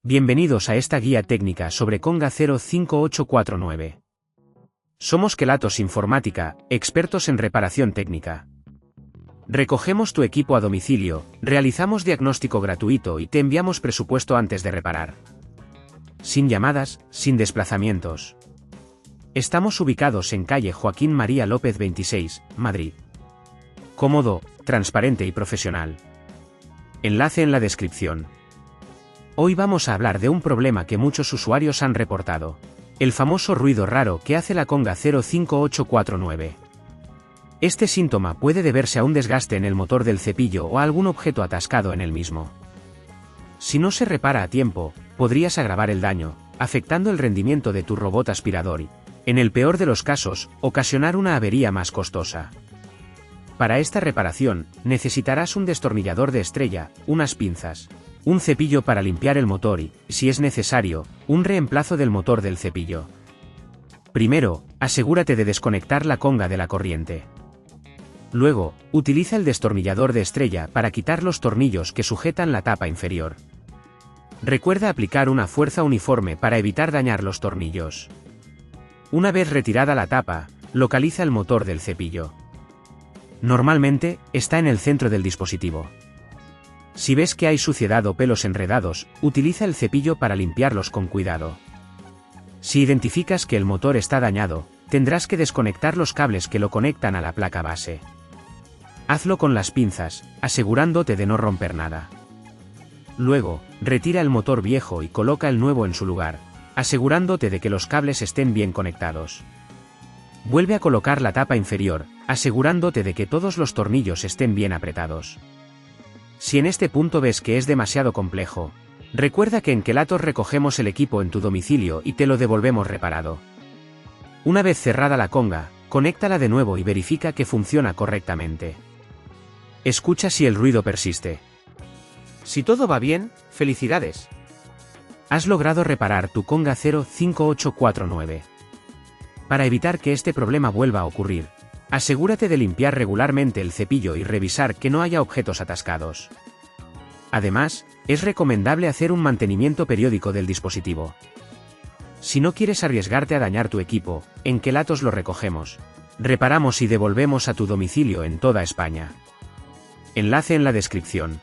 Bienvenidos a esta guía técnica sobre Conga 05849. Somos Kelatos Informática, expertos en reparación técnica. Recogemos tu equipo a domicilio, realizamos diagnóstico gratuito y te enviamos presupuesto antes de reparar. Sin llamadas, sin desplazamientos. Estamos ubicados en calle Joaquín María López 26, Madrid. Cómodo, transparente y profesional. Enlace en la descripción. Hoy vamos a hablar de un problema que muchos usuarios han reportado. El famoso ruido raro que hace la Conga 05849. Este síntoma puede deberse a un desgaste en el motor del cepillo o a algún objeto atascado en el mismo. Si no se repara a tiempo, podrías agravar el daño, afectando el rendimiento de tu robot aspirador y, en el peor de los casos, ocasionar una avería más costosa. Para esta reparación, necesitarás un destornillador de estrella, unas pinzas, un cepillo para limpiar el motor y, si es necesario, un reemplazo del motor del cepillo. Primero, asegúrate de desconectar la conga de la corriente. Luego, utiliza el destornillador de estrella para quitar los tornillos que sujetan la tapa inferior. Recuerda aplicar una fuerza uniforme para evitar dañar los tornillos. Una vez retirada la tapa, localiza el motor del cepillo. Normalmente, está en el centro del dispositivo. Si ves que hay suciedad o pelos enredados, utiliza el cepillo para limpiarlos con cuidado. Si identificas que el motor está dañado, tendrás que desconectar los cables que lo conectan a la placa base. Hazlo con las pinzas, asegurándote de no romper nada. Luego, retira el motor viejo y coloca el nuevo en su lugar, asegurándote de que los cables estén bien conectados. Vuelve a colocar la tapa inferior, asegurándote de que todos los tornillos estén bien apretados. Si en este punto ves que es demasiado complejo, recuerda que en Kelatos recogemos el equipo en tu domicilio y te lo devolvemos reparado. Una vez cerrada la conga, conéctala de nuevo y verifica que funciona correctamente. Escucha si el ruido persiste. Si todo va bien, felicidades. Has logrado reparar tu Conga 05849. Para evitar que este problema vuelva a ocurrir, asegúrate de limpiar regularmente el cepillo y revisar que no haya objetos atascados. Además, es recomendable hacer un mantenimiento periódico del dispositivo. Si no quieres arriesgarte a dañar tu equipo, en Kelatos lo recogemos, reparamos y devolvemos a tu domicilio en toda España. Enlace en la descripción.